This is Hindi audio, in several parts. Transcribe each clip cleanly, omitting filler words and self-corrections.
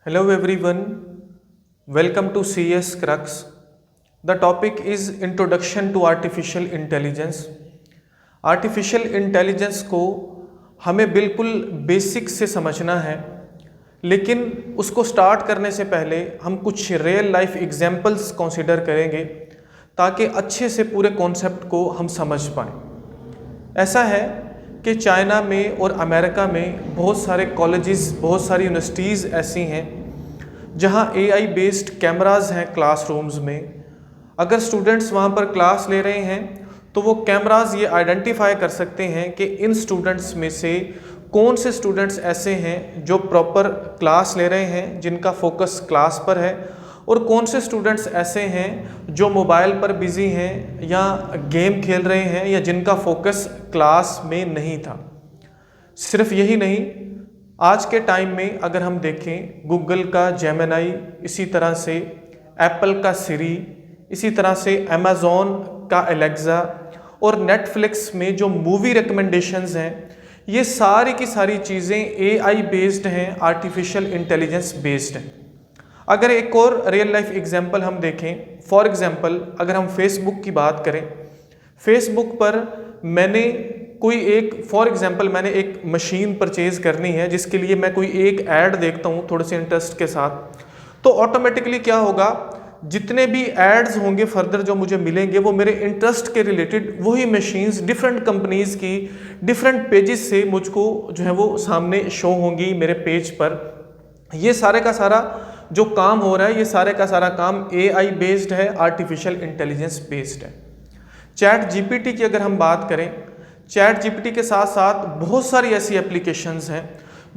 Hello everyone, welcome to CS Crux. The topic is Introduction to Artificial Intelligence. Artificial intelligence को हमें बिल्कुल बेसिक से समझना है, लेकिन उसको स्टार्ट करने से पहले हम कुछ रियल लाइफ एग्जाम्पल्स कंसीडर करेंगे ताकि अच्छे से पूरे कॉन्सेप्ट को हम समझ पाएँ। ऐसा है कि चाइना में और अमेरिका में बहुत सारे कॉलेजेस, बहुत सारी यूनिवर्सिटीज़ ऐसी हैं जहां AI बेस्ड कैमरास हैं क्लासरूम्स में। अगर स्टूडेंट्स वहां पर क्लास ले रहे हैं तो वो कैमरास ये आइडेंटिफाई कर सकते हैं कि इन स्टूडेंट्स में से कौन से स्टूडेंट्स ऐसे हैं जो प्रॉपर क्लास ले रहे हैं, जिनका फोकस क्लास पर है, और कौन से स्टूडेंट्स ऐसे हैं जो मोबाइल पर बिज़ी हैं या गेम खेल रहे हैं या जिनका फोकस क्लास में नहीं था। सिर्फ यही नहीं, आज के टाइम में अगर हम देखें गूगल का जेमिनी, इसी तरह से एप्पल का सिरी, इसी तरह से अमेज़ॉन का एलेक्सा और नेटफ्लिक्स में जो मूवी रिकमेंडेशंस हैं, ये सारी की सारी चीज़ें AI बेस्ड हैं, आर्टिफिशियल इंटेलिजेंस बेस्ड हैं। अगर एक और रियल लाइफ एग्जांपल हम देखें, फॉर एग्जांपल अगर हम फेसबुक की बात करें, फेसबुक पर मैंने मैंने एक मशीन परचेज करनी है जिसके लिए मैं कोई एक ऐड देखता हूँ थोड़े से इंटरेस्ट के साथ, तो ऑटोमेटिकली क्या होगा, जितने भी एड्स होंगे फर्दर जो मुझे मिलेंगे वो मेरे इंटरेस्ट के रिलेटेड वही मशीन्स डिफरेंट कंपनीज की डिफरेंट पेजेस से मुझको जो है वो सामने शो होंगी मेरे पेज पर। ये सारे का सारा जो काम हो रहा है, ये सारे का सारा काम AI बेस्ड है, आर्टिफिशियल इंटेलिजेंस बेस्ड है। चैट जीपीटी की अगर हम बात करें, चैट जीपीटी के साथ साथ बहुत सारी ऐसी एप्लीकेशंस हैं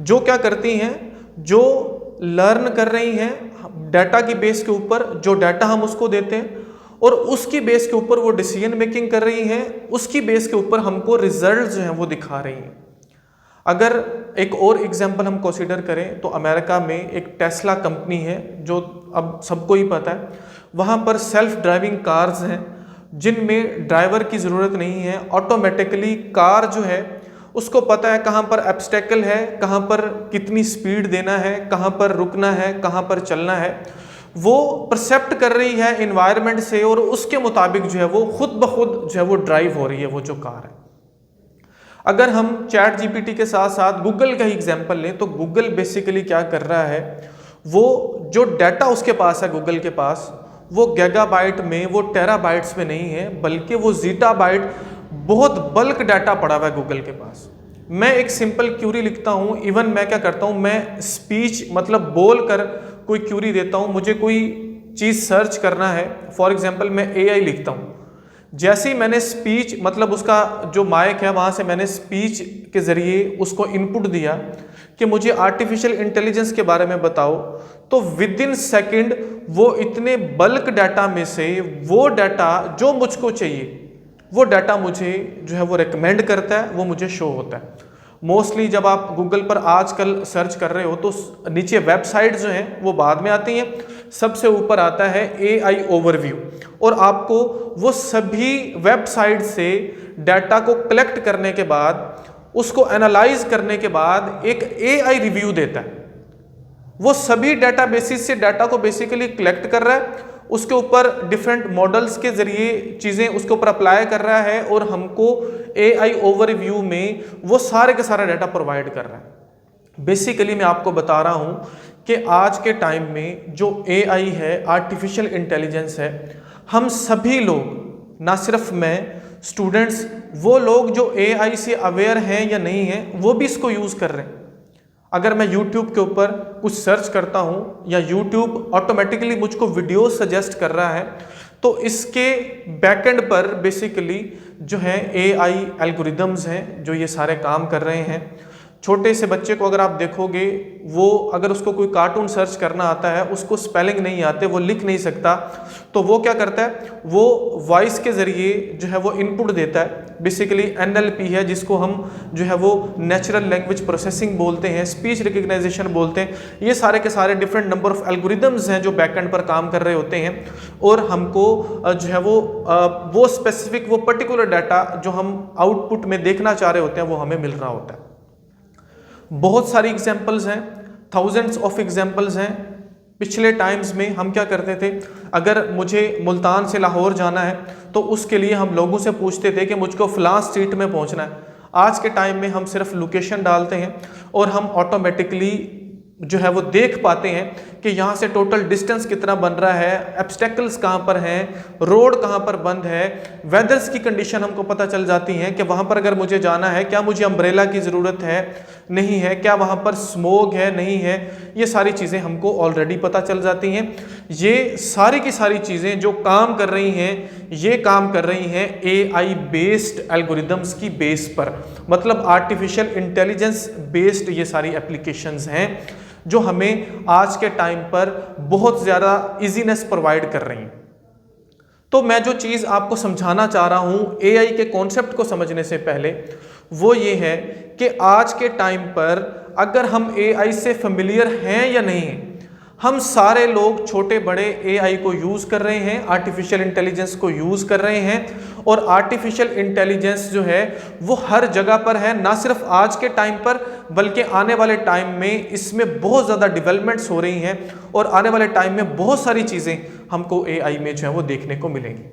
जो क्या करती हैं, जो लर्न कर रही हैं डाटा की बेस के ऊपर, जो डाटा हम उसको देते हैं और उसकी बेस के ऊपर वो डिसीजन मेकिंग कर रही हैं, उसकी बेस के ऊपर हमको रिजल्ट जो हैं वो दिखा रही हैं। अगर एक और एग्जांपल हम कंसीडर करें तो अमेरिका में एक टेस्ला कंपनी है जो अब सबको ही पता है, वहाँ पर सेल्फ ड्राइविंग कार्स हैं जिनमें ड्राइवर की ज़रूरत नहीं है। ऑटोमेटिकली कार जो है उसको पता है कहाँ पर ऑब्स्टेकल है, कहाँ पर कितनी स्पीड देना है, कहाँ पर रुकना है, कहाँ पर चलना है, वो परसेप्ट कर रही है एनवायरनमेंट से और उसके मुताबिक जो है वो खुद ब खुद जो है वो ड्राइव हो रही है वो जो कार है। अगर हम चैट जीपीटी के साथ साथ गूगल का ही एग्जाम्पल लें तो गूगल बेसिकली क्या कर रहा है, वो जो डाटा उसके पास है गूगल के पास, वो गीगाबाइट में, वो टेराबाइट्स में नहीं है, बल्कि वो जीटाबाइट बहुत बल्क डाटा पड़ा हुआ है गूगल के पास। मैं एक सिंपल क्यूरी लिखता हूँ, इवन मैं क्या करता हूँ, मैं स्पीच मतलब बोल कर कोई क्यूरी देता हूँ, मुझे कोई चीज़ सर्च करना है, फॉर एग्जाम्पल मैं AI लिखता हूँ, जैसे ही मैंने स्पीच मतलब उसका जो माइक है वहाँ से मैंने स्पीच के ज़रिए उसको इनपुट दिया कि मुझे आर्टिफिशियल इंटेलिजेंस के बारे में बताओ, तो विद इन सेकेंड वो इतने बल्क डाटा में से वो डाटा जो मुझको चाहिए वो डाटा मुझे जो है वो रिकमेंड करता है, वो मुझे शो होता है। मोस्टली जब आप गूगल पर आजकल सर्च कर रहे हो तो नीचे वेबसाइट जो हैं वो बाद में आती हैं, सबसे ऊपर आता है AI ओवरव्यू, और आपको वो सभी वेबसाइट से डाटा को कलेक्ट करने के बाद, उसको एनालाइज करने के बाद एक AI रिव्यू देता है। वो सभी डाटा बेसिस से डाटा को बेसिकली कलेक्ट कर रहा है, उसके ऊपर डिफरेंट मॉडल्स के जरिए चीज़ें उसके ऊपर अप्लाई कर रहा है और हमको AI ओवरव्यू में वो सारे का सारा डाटा प्रोवाइड कर रहा है। बेसिकली मैं आपको बता रहा हूँ कि आज के टाइम में जो AI है, आर्टिफिशियल इंटेलिजेंस है, हम सभी लोग, ना सिर्फ मैं, स्टूडेंट्स, वो लोग जो AI से अवेयर हैं या नहीं हैं, वो भी इसको यूज़ कर रहे हैं। अगर मैं YouTube के ऊपर कुछ सर्च करता हूँ या YouTube ऑटोमेटिकली मुझको वीडियो सजेस्ट कर रहा है, तो इसके बैकएंड पर बेसिकली जो है AI एल्गोरिदम्स हैं जो ये सारे काम कर रहे हैं। छोटे से बच्चे को अगर आप देखोगे, वो अगर उसको कोई कार्टून सर्च करना आता है, उसको स्पेलिंग नहीं आते, वो लिख नहीं सकता, तो वो क्या करता है, वो वॉइस के ज़रिए जो है वो इनपुट देता है। बेसिकली NLP है जिसको हम जो है वो नेचुरल लैंग्वेज प्रोसेसिंग बोलते हैं, स्पीच रिकग्नाइजेशन बोलते हैं। ये सारे के सारे डिफरेंट नंबर ऑफ एल्गोरिदम्स हैं जो बैकएंड पर काम कर रहे होते हैं और हमको जो है वो स्पेसिफिक वो पर्टिकुलर डाटा जो हम आउटपुट में देखना चाह रहे होते हैं वो हमें मिल रहा होता है। बहुत सारी एग्जांपल्स हैं, थाउजेंड्स ऑफ एग्जाम्पल्स हैं। पिछले टाइम्स में हम क्या करते थे, अगर मुझे मुल्तान से लाहौर जाना है तो उसके लिए हम लोगों से पूछते थे कि मुझको फलां स्ट्रीट में पहुंचना है। आज के टाइम में हम सिर्फ लोकेशन डालते हैं और हम ऑटोमेटिकली जो है वो देख पाते हैं कि यहाँ से टोटल डिस्टेंस कितना बन रहा है, ऑब्स्टेकल्स कहाँ पर हैं, रोड कहाँ पर बंद है, वेदर्स की कंडीशन हमको पता चल जाती है कि वहाँ पर अगर मुझे जाना है क्या मुझे अम्ब्रेला की ज़रूरत है, नहीं है, क्या वहाँ पर स्मोक है, नहीं है। ये सारी चीज़ें हमको ऑलरेडी पता चल जाती हैं। ये सारी की सारी चीज़ें जो काम कर रही हैं, ये काम कर रही हैं AI बेस्ड एल्गोरिदम्स की बेस पर, मतलब आर्टिफिशियल इंटेलिजेंस बेस्ड ये सारी एप्लीकेशंस हैं जो हमें आज के टाइम पर बहुत ज़्यादा इजीनेस प्रोवाइड कर रही हैं। तो मैं जो चीज़ आपको समझाना चाह रहा हूँ AI के कॉन्सेप्ट को समझने से पहले, वो ये है कि आज के टाइम पर अगर हम AI से फेमिलियर हैं या नहीं हैं, हम सारे लोग छोटे बड़े AI को यूज़ कर रहे हैं, आर्टिफिशियल इंटेलिजेंस को यूज़ कर रहे हैं। और आर्टिफिशियल इंटेलिजेंस जो है वो हर जगह पर है, ना सिर्फ आज के टाइम पर बल्कि आने वाले टाइम में इसमें बहुत ज़्यादा डेवलपमेंट्स हो रही हैं और आने वाले टाइम में बहुत सारी चीज़ें हमको AI में जो है वो देखने को मिलेंगी।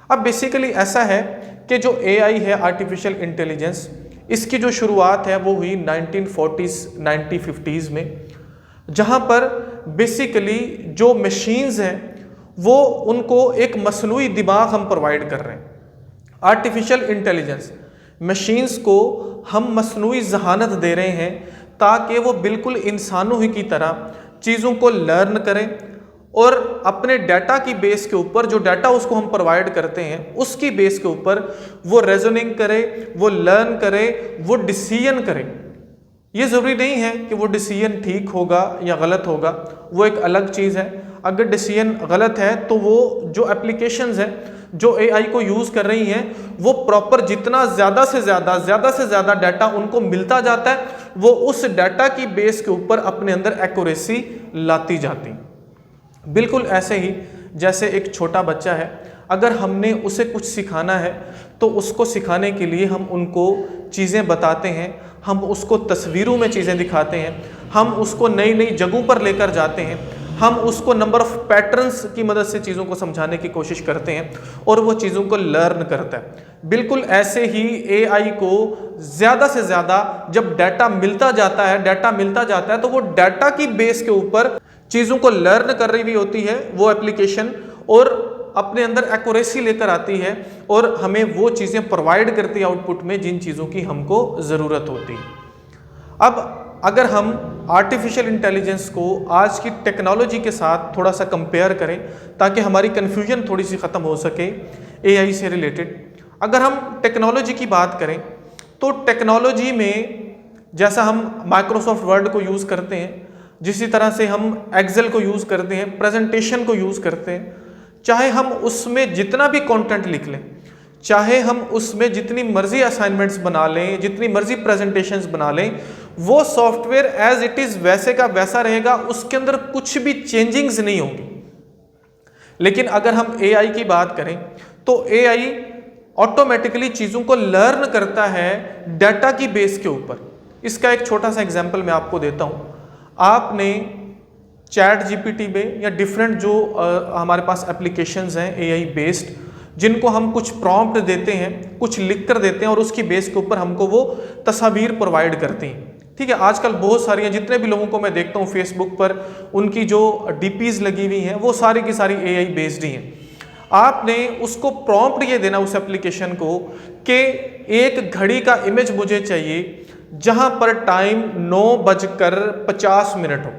अब बेसिकली ऐसा है कि जो AI है आर्टिफिशियल इंटेलिजेंस, इसकी जो शुरुआत है वो हुई 1940s 1950s में, जहाँ पर बेसिकली जो मशीन्स हैं वो उनको एक मसनूई दिमाग हम प्रोवाइड कर रहे हैं। आर्टिफिशियल इंटेलिजेंस मशीन्स को हम मसनूई जहानत दे रहे हैं ताकि वो बिल्कुल इंसानों ही की तरह चीज़ों को लर्न करें और अपने डाटा की बेस के ऊपर, जो डाटा उसको हम प्रोवाइड करते हैं उसकी बेस के ऊपर वो रेजनिंग करे, वो लर्न करे, वो डिसीजन करे। ये ज़रूरी नहीं है कि वो डिसीजन ठीक होगा या गलत होगा, वो एक अलग चीज़ है। अगर डिसीजन गलत है तो वो जो एप्लीकेशंस हैं जो AI को यूज़ कर रही हैं वो प्रॉपर जितना ज़्यादा से ज़्यादा डाटा उनको मिलता जाता है, वो उस डाटा की बेस के ऊपर अपने अंदर एक्यूरेसी लाती जाती। बिल्कुल ऐसे ही जैसे एक छोटा बच्चा है, अगर हमने उसे कुछ सिखाना है तो उसको सिखाने के लिए हम उनको चीज़ें बताते हैं, हम उसको तस्वीरों में चीज़ें दिखाते हैं, हम उसको नई नई जगहों पर लेकर जाते हैं, हम उसको नंबर ऑफ पैटर्न्स की मदद से चीज़ों को समझाने की कोशिश करते हैं और वो चीज़ों को लर्न करता है। बिल्कुल ऐसे ही AI को ज़्यादा से ज़्यादा जब डाटा मिलता जाता है तो वो डाटा की बेस के ऊपर चीज़ों को लर्न कर रही होती है वो एप्लीकेशन, और अपने अंदर एक्यूरेसी लेकर आती है और हमें वो चीज़ें प्रोवाइड करती है आउटपुट में जिन चीज़ों की हमको ज़रूरत होती है। अब अगर हम आर्टिफिशियल इंटेलिजेंस को आज की टेक्नोलॉजी के साथ थोड़ा सा कंपेयर करें ताकि हमारी कन्फ्यूजन थोड़ी सी ख़त्म हो सके AI से रिलेटेड। अगर हम टेक्नोलॉजी की बात करें तो टेक्नोलॉजी में जैसा हम माइक्रोसॉफ्ट वर्ड को यूज़ करते हैं, जिसी तरह से हम एक्सेल को यूज़ करते हैं, प्रेजेंटेशन को यूज़ करते हैं, चाहे हम उसमें जितना भी कंटेंट लिख लें, चाहे हम उसमें जितनी मर्जी असाइनमेंट्स बना लें, जितनी मर्जी प्रेजेंटेशंस बना लें, वो सॉफ्टवेयर एज इट इज़ वैसे का वैसा रहेगा, उसके अंदर कुछ भी चेंजिंग्स नहीं होंगी। लेकिन अगर हम AI की बात करें तो AI ऑटोमेटिकली चीज़ों को लर्न करता है डाटा की बेस के ऊपर। इसका एक छोटा सा एग्जाम्पल मैं आपको देता हूँ। आपने ChatGPT में या डिफरेंट जो हमारे पास एप्लीकेशंस हैं AI बेस्ड, जिनको हम कुछ प्रॉम्प्ट देते हैं, कुछ लिख कर देते हैं और उसकी बेस के ऊपर हमको वो तस्वीर प्रोवाइड करती हैं। ठीक है, आजकल बहुत सारी हैं, जितने भी लोगों को मैं देखता हूँ फेसबुक पर उनकी जो DPs लगी हुई हैं वो सारी की सारी AI बेस्ड ही हैं। आपने उसको प्रॉम्प्ट ये देना उस एप्लीकेशन को कि एक घड़ी का इमेज मुझे चाहिए जहाँ पर टाइम 9:50 हो।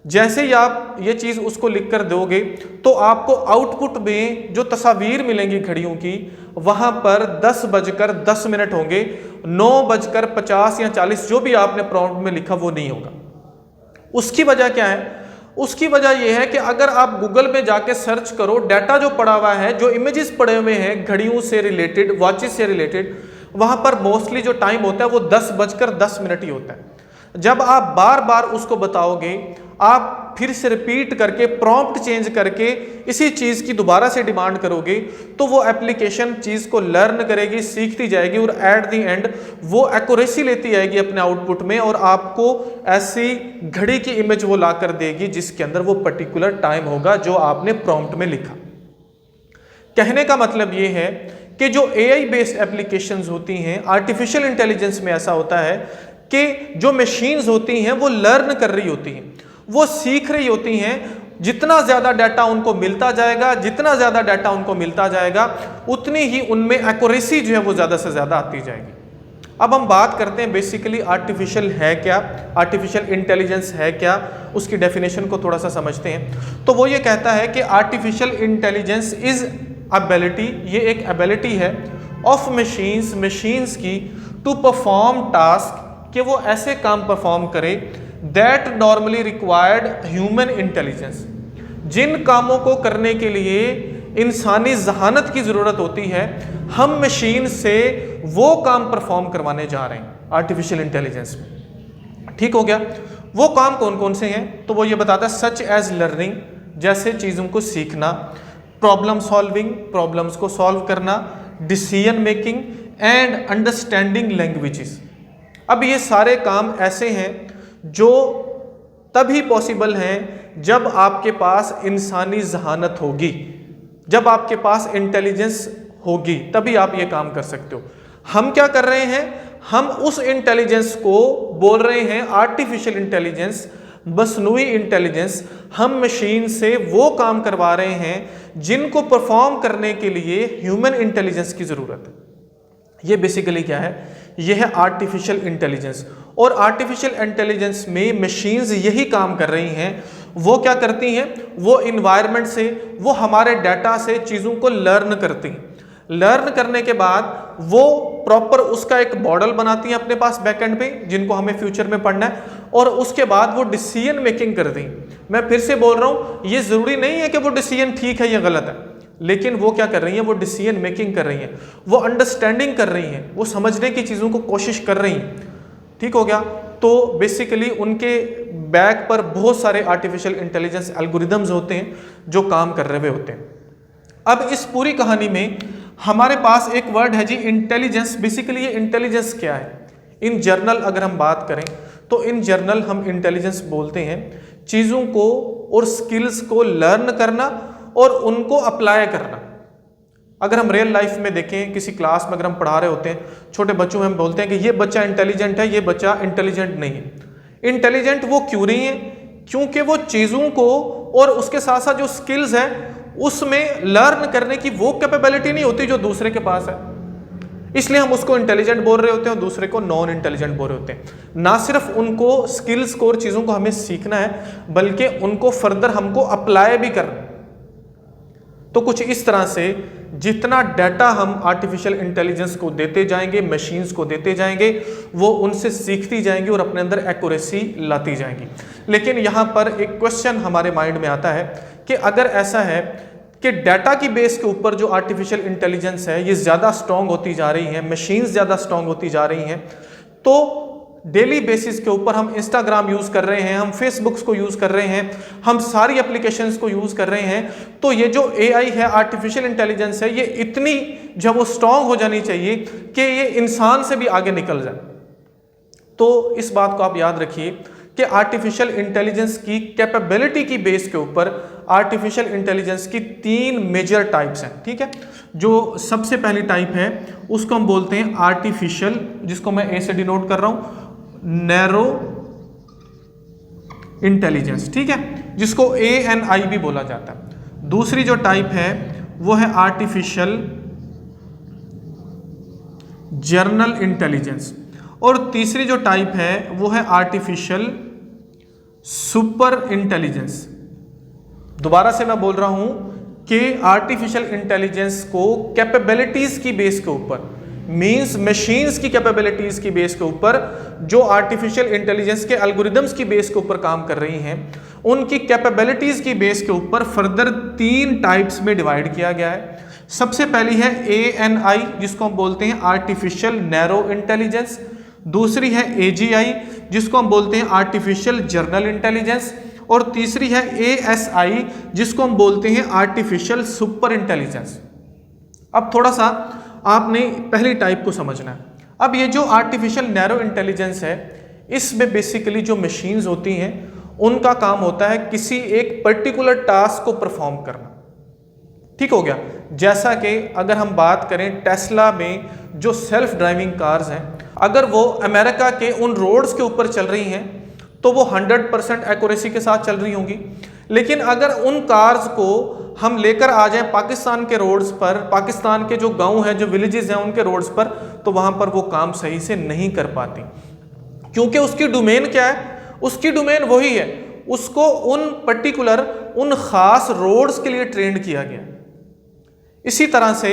जैसे ही आप ये चीज़ उसको लिख कर दोगे तो आपको आउटपुट में जो तस्वीर मिलेंगी घड़ियों की, वहाँ पर 10:10 होंगे, 9:50 या 40 जो भी आपने प्रॉम्प्ट में लिखा वो नहीं होगा। उसकी वजह क्या है? उसकी वजह यह है कि अगर आप गूगल में जाके सर्च करो, डाटा जो पड़ा हुआ है, जो इमेजेस पड़े हुए हैं घड़ियों से रिलेटेड, वॉचेस से रिलेटेड, वहाँ पर मोस्टली जो टाइम होता है वो 10:10 ही होता है। जब आप बार बार उसको बताओगे, आप फिर से रिपीट करके प्रॉम्प्ट चेंज करके इसी चीज की दोबारा से डिमांड करोगे, तो वो एप्लीकेशन चीज को लर्न करेगी, सीखती जाएगी और एट द एंड वो एक्यूरेसी लेती जाएगी अपने आउटपुट में, और आपको ऐसी घड़ी की इमेज वो ला कर देगी जिसके अंदर वो पर्टिकुलर टाइम होगा जो आपने प्रॉम्प्ट में लिखा। कहने का मतलब ये है कि जो AI बेस्ड एप्लीकेशंस होती हैं, आर्टिफिशियल इंटेलिजेंस में ऐसा होता है कि जो मशीन्स होती हैं वो लर्न कर रही होती हैं, वो सीख रही होती हैं। जितना ज़्यादा डाटा उनको मिलता जाएगा, जितना ज़्यादा डाटा उनको मिलता जाएगा, उतनी ही उनमें एक्यूरेसी जो है वो ज़्यादा से ज़्यादा आती जाएगी। अब हम बात करते हैं बेसिकली आर्टिफिशियल है क्या, आर्टिफिशियल इंटेलिजेंस है क्या, उसकी डेफिनेशन को थोड़ा सा समझते हैं। तो वो ये कहता है कि आर्टिफिशियल इंटेलिजेंस इज एबिलिटी, ये एक एबिलिटी है ऑफ मशीन्स की टू परफॉर्म टास्क, कि वो ऐसे काम परफॉर्म करे that normally required human intelligence, जिन कामों को करने के लिए इंसानी जहानत की ज़रूरत होती है, हम मशीन से वो काम परफॉर्म करवाने जा रहे हैं आर्टिफिशियल इंटेलिजेंस में। ठीक हो गया। वो काम कौन कौन से हैं, तो वो ये बताता है सच एज लर्निंग, जैसे चीज़ों को सीखना, प्रॉब्लम सॉल्विंग, प्रॉब्लम्स को सॉल्व करना, decision making and understanding languages. अब ये सारे काम ऐसे हैं जो तभी पॉसिबल हैं जब आपके पास इंसानी जहानत होगी, जब आपके पास इंटेलिजेंस होगी, तभी आप ये काम कर सकते हो। हम क्या कर रहे हैं, हम उस इंटेलिजेंस को बोल रहे हैं आर्टिफिशियल इंटेलिजेंस, मसनूई इंटेलिजेंस। हम मशीन से वो काम करवा रहे हैं जिनको परफॉर्म करने के लिए ह्यूमन इंटेलिजेंस की ज़रूरत है। ये बेसिकली क्या है, ये है आर्टिफिशियल इंटेलिजेंस। और आर्टिफिशियल इंटेलिजेंस में मशीन्स यही काम कर रही हैं। वो क्या करती हैं, वो इन्वायरमेंट से, वो हमारे डाटा से चीज़ों को लर्न करती हैं। लर्न करने के बाद वो प्रॉपर उसका एक मॉडल बनाती हैं अपने पास बैकएंड पे, जिनको हमें फ्यूचर में पढ़ना है, और उसके बाद वो डिसीजन मेकिंग करती हैं। मैं फिर से बोल रहा हूँ, ये ज़रूरी नहीं है कि वो डिसीजन ठीक है या गलत है, लेकिन वो क्या कर रही हैं, वो डिसीजन मेकिंग कर रही हैं, वो अंडरस्टैंडिंग कर रही हैं, वो समझने की चीज़ों को कोशिश कर रही हैं। ठीक हो गया। तो बेसिकली उनके बैक पर बहुत सारे आर्टिफिशियल इंटेलिजेंस एल्गोरिदम्स होते हैं जो काम कर रहे होते हैं। अब इस पूरी कहानी में हमारे पास एक वर्ड है जी, इंटेलिजेंस। बेसिकली ये इंटेलिजेंस क्या है, इन जर्नल अगर हम बात करें तो इन जर्नल हम इंटेलिजेंस बोलते हैं चीज़ों को और स्किल्स को लर्न करना और उनको अप्लाई करना। अगर हम रियल लाइफ में देखें, किसी क्लास में अगर हम पढ़ा रहे होते हैं, छोटे बच्चों में हम बोलते हैं कि ये बच्चा इंटेलिजेंट है, ये बच्चा इंटेलिजेंट नहीं है। इंटेलिजेंट वो क्यों नहीं है, क्योंकि वो चीज़ों को और उसके साथ साथ जो स्किल्स है उसमें लर्न करने की वो कैपेबिलिटी नहीं होती जो दूसरे के पास है। इसलिए हम उसको इंटेलिजेंट बोल रहे होते हैं और दूसरे को नॉन इंटेलिजेंट बोल रहे होते हैं। ना सिर्फ उनको स्किल्स को और चीज़ों को हमें सीखना है, बल्कि उनको फर्दर हमको अप्लाई भी करना है। तो कुछ इस तरह से जितना डाटा हम आर्टिफिशियल इंटेलिजेंस को देते जाएंगे, मशीन्स को देते जाएंगे, वो उनसे सीखती जाएंगी और अपने अंदर एक्यूरेसी लाती जाएंगी। लेकिन यहाँ पर एक क्वेश्चन हमारे माइंड में आता है कि अगर ऐसा है कि डाटा की बेस के ऊपर जो आर्टिफिशियल इंटेलिजेंस है ये ज़्यादा स्ट्रॉन्ग होती जा रही है, मशीन्स ज़्यादा स्ट्रॉन्ग होती जा रही हैं, तो डेली बेसिस के ऊपर हम इंस्टाग्राम यूज़ कर रहे हैं, हम फेसबुक्स को यूज़ कर रहे हैं, हम सारी एप्लीकेशंस को यूज़ कर रहे हैं, तो ये जो AI है, आर्टिफिशियल इंटेलिजेंस है, ये इतनी जब वो स्ट्रॉन्ग हो जानी चाहिए कि ये इंसान से भी आगे निकल जाए। तो इस बात को आप याद रखिए कि आर्टिफिशियल इंटेलिजेंस की कैपेबिलिटी की बेस के ऊपर आर्टिफिशियल इंटेलिजेंस की 3 मेजर टाइप्स हैं। ठीक है, जो सबसे पहली टाइप है उसको हम बोलते हैं आर्टिफिशियल, जिसको मैं ए से डिनोट कर रहा हूं, नैरो इंटेलिजेंस। ठीक है, जिसको ANI भी बोला जाता है। दूसरी जो टाइप है वो है आर्टिफिशियल जर्नल इंटेलिजेंस, और तीसरी जो टाइप है वो है आर्टिफिशियल सुपर इंटेलिजेंस। दोबारा से मैं बोल रहा हूं कि आर्टिफिशियल इंटेलिजेंस को कैपेबिलिटीज की बेस के ऊपर, मींस मशीन्स की कैपेबिलिटीज की बेस के ऊपर, जो आर्टिफिशियल इंटेलिजेंस के एल्गोरिदम्स की बेस के ऊपर काम कर रही हैं, उनकी कैपेबिलिटीज की बेस के ऊपर फर्दर 3 टाइप्स में डिवाइड किया गया है। सबसे पहली है ANI, जिसको हम बोलते हैं आर्टिफिशियल नैरो इंटेलिजेंस। दूसरी है AGI, जिसको हम बोलते हैं आर्टिफिशियल जनरल इंटेलिजेंस, और तीसरी है ASI जिसको हम बोलते हैं आर्टिफिशियल सुपर इंटेलिजेंस। अब थोड़ा सा आपने पहली टाइप को समझना है। अब ये जो आर्टिफिशियल नैरो इंटेलिजेंस है, इसमें बेसिकली जो मशीन्स होती हैं उनका काम होता है किसी एक पर्टिकुलर टास्क को परफॉर्म करना। ठीक हो गया। जैसा कि अगर हम बात करें टेस्ला में जो सेल्फ ड्राइविंग कार्स हैं, अगर वो अमेरिका के उन रोड्स के ऊपर चल रही हैं तो वो 100% एक्यूरेसी के साथ चल रही होंगी। लेकिन अगर उन कार्स को हम लेकर आ जाएं पाकिस्तान के रोड्स पर, पाकिस्तान के जो गांव हैं, जो विलेजेस हैं उनके रोड्स पर, तो वहां पर वो काम सही से नहीं कर पाती, क्योंकि उसकी डोमेन क्या है? उसकी डोमेन वही है, उसको उन पर्टिकुलर उन खास रोड्स के लिए ट्रेंड किया गया। इसी तरह से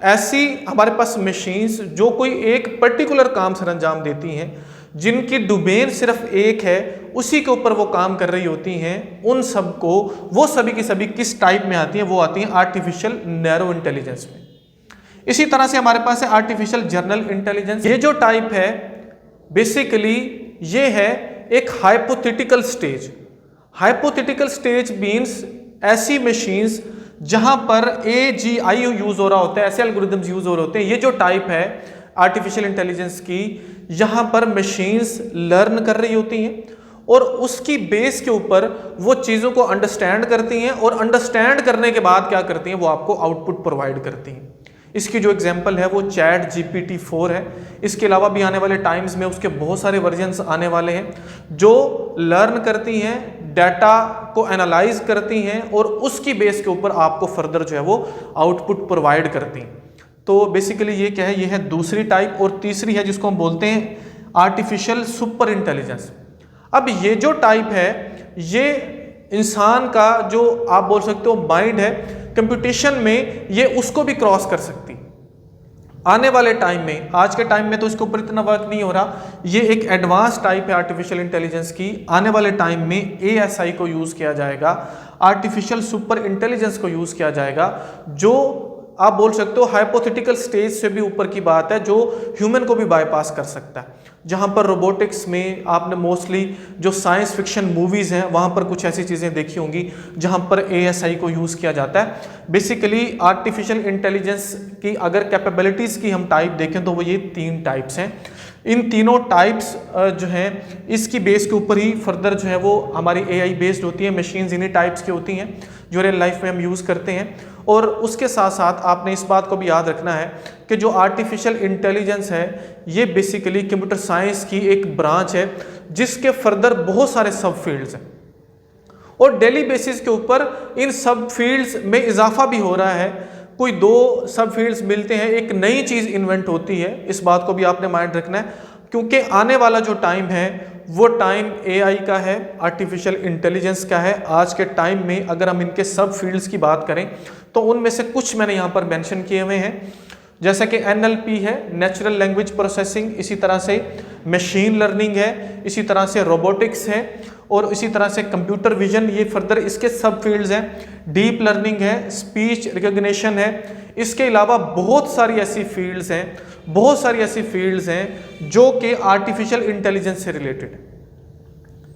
ऐसी हमारे पास मशीन्स जो कोई एक पर्टिकुलर काम सर अंजाम देती हैं, जिनकी डोमेन सिर्फ एक है, उसी के ऊपर वो काम कर रही होती हैं, उन सब को वो सभी की सभी किस टाइप में आती हैं? वो आती हैं आर्टिफिशियल नैरो इंटेलिजेंस में। इसी तरह से हमारे पास है आर्टिफिशियल जनरल इंटेलिजेंस। ये जो टाइप है बेसिकली ये है एक hypothetical stage. Hypothetical stage means ऐसी मशीन्स जहां पर AGI यूज हो रहा होता है, ऐसे एल्गोरिदम्स यूज हो रहे होते हैं। ये जो टाइप है आर्टिफिशियल इंटेलिजेंस की, यहाँ पर मशीन्स लर्न कर रही होती हैं और उसकी बेस के ऊपर वो चीज़ों को अंडरस्टैंड करती हैं, और अंडरस्टैंड करने के बाद क्या करती हैं? वो आपको आउटपुट प्रोवाइड करती हैं। इसकी जो एग्जांपल है वो ChatGPT-4 है। इसके अलावा भी आने वाले टाइम्स में उसके बहुत सारे वर्जन्स आने वाले हैं जो लर्न करती हैं, डाटा को एनालाइज करती हैं और उसकी बेस के ऊपर आपको फर्दर जो है वो आउटपुट प्रोवाइड करती हैं। तो बेसिकली ये क्या है? ये है दूसरी टाइप। और तीसरी है जिसको हम बोलते हैं आर्टिफिशियल सुपर इंटेलिजेंस। अब ये जो टाइप है, ये इंसान का जो आप बोल सकते हो माइंड है, कंप्यूटेशन में ये उसको भी क्रॉस कर सकती। आने वाले टाइम में, आज के टाइम में तो इसके ऊपर इतना वर्क नहीं हो रहा, ये एक एडवांस टाइप है आर्टिफिशियल इंटेलिजेंस की। आने वाले टाइम में ASI को यूज किया जाएगा, आर्टिफिशियल सुपर इंटेलिजेंस को यूज किया जाएगा, जो आप बोल सकते हो हाइपोथेटिकल स्टेज से भी ऊपर की बात है, जो ह्यूमन को भी बाईपास कर सकता है। जहां पर रोबोटिक्स में आपने मोस्टली जो साइंस फिक्शन मूवीज हैं वहां पर कुछ ऐसी चीजें देखी होंगी जहां पर ASI को यूज किया जाता है। बेसिकली आर्टिफिशियल इंटेलिजेंस की अगर कैपेबिलिटीज की हम टाइप देखें तो वो ये 3 टाइप्स हैं। इन तीनों टाइप्स जो हैं इसकी बेस के ऊपर ही फर्दर जो है वो हमारी AI बेस्ड होती है। मशीन्स इन्हीं टाइप्स की होती हैं जो रियल लाइफ में हम यूज़ करते हैं। और उसके साथ साथ आपने इस बात को भी याद रखना है कि जो आर्टिफिशियल इंटेलिजेंस है ये बेसिकली कंप्यूटर साइंस की एक ब्रांच है जिसके फर्दर बहुत सारे सब फील्ड्स हैं, और डेली बेसिस के ऊपर इन सब फील्ड्स में इजाफा भी हो रहा है। कोई 2 सब फील्ड्स मिलते हैं, एक नई चीज़ इन्वेंट होती है। इस बात को भी आपने माइंड रखना है, क्योंकि आने वाला जो टाइम है वो टाइम AI का है, आर्टिफिशियल इंटेलिजेंस का है। आज के टाइम में अगर हम इनके सब फील्ड्स की बात करें तो उनमें से कुछ मैंने यहाँ पर मेंशन किए हुए हैं, जैसे कि NLP है, नेचुरल लैंग्वेज प्रोसेसिंग, इसी तरह से मशीन लर्निंग है, इसी तरह से रोबोटिक्स है, और इसी तरह से कंप्यूटर विजन, ये फर्दर इसके सब फील्ड्स हैं। डीप लर्निंग है, स्पीच रिकॉग्निशन है। इसके अलावा बहुत सारी ऐसी फील्ड्स हैं जो कि आर्टिफिशियल इंटेलिजेंस से रिलेटेड है।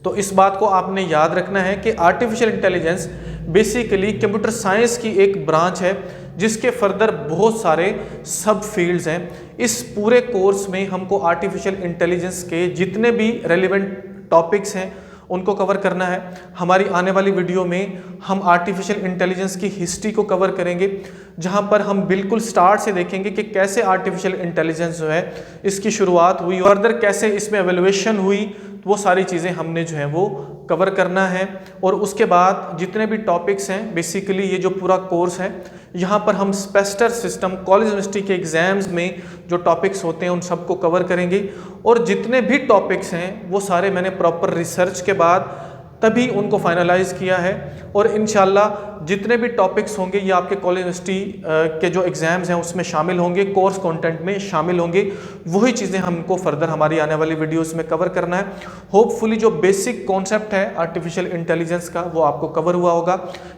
तो इस बात को आपने याद रखना है कि artificial intelligence basically computer science की एक ब्रांच है जिसके फर्दर बहुत सारे सब फील्ड्स हैं। इस पूरे कोर्स में हमको आर्टिफिशियल इंटेलिजेंस के जितने भी रेलिवेंट टॉपिक्स हैं उनको कवर करना है। हमारी आने वाली वीडियो में हम आर्टिफिशियल इंटेलिजेंस की हिस्ट्री को कवर करेंगे, जहां पर हम बिल्कुल स्टार्ट से देखेंगे कि कैसे आर्टिफिशियल इंटेलिजेंस जो है इसकी शुरुआत हुई, फर्दर कैसे इसमें एवोल्यूशन हुई, वो सारी चीज़ें हमने जो है वो कवर करना है। और उसके बाद जितने भी टॉपिक्स हैं, बेसिकली ये जो पूरा कोर्स है यहाँ पर हम सेमेस्टर सिस्टम कॉलेज यूनिवर्सिटी के एग्ज़ाम्स में जो टॉपिक्स होते हैं उन सबको कवर करेंगे। और जितने भी टॉपिक्स हैं वो सारे मैंने प्रॉपर रिसर्च के बाद तभी उनको फाइनलाइज किया है, और इंशाल्लाह जितने भी टॉपिक्स होंगे ये आपके कॉलेज यूनिवर्सिटी के जो एग्ज़ाम्स हैं उसमें शामिल होंगे, कोर्स कंटेंट में शामिल होंगे। वही चीज़ें हमको फर्दर हमारी आने वाली वीडियोस में कवर करना है। होपफुली जो बेसिक कॉन्सेप्ट है आर्टिफिशियल इंटेलिजेंस का वो आपको कवर हुआ होगा।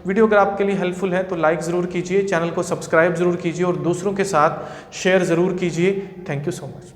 वीडियो अगर आपके लिए हेल्पफुल है तो लाइक ज़रूर कीजिए, चैनल को सब्सक्राइब ज़रूर कीजिए और दूसरों के साथ शेयर ज़रूर कीजिए। Thank you so much.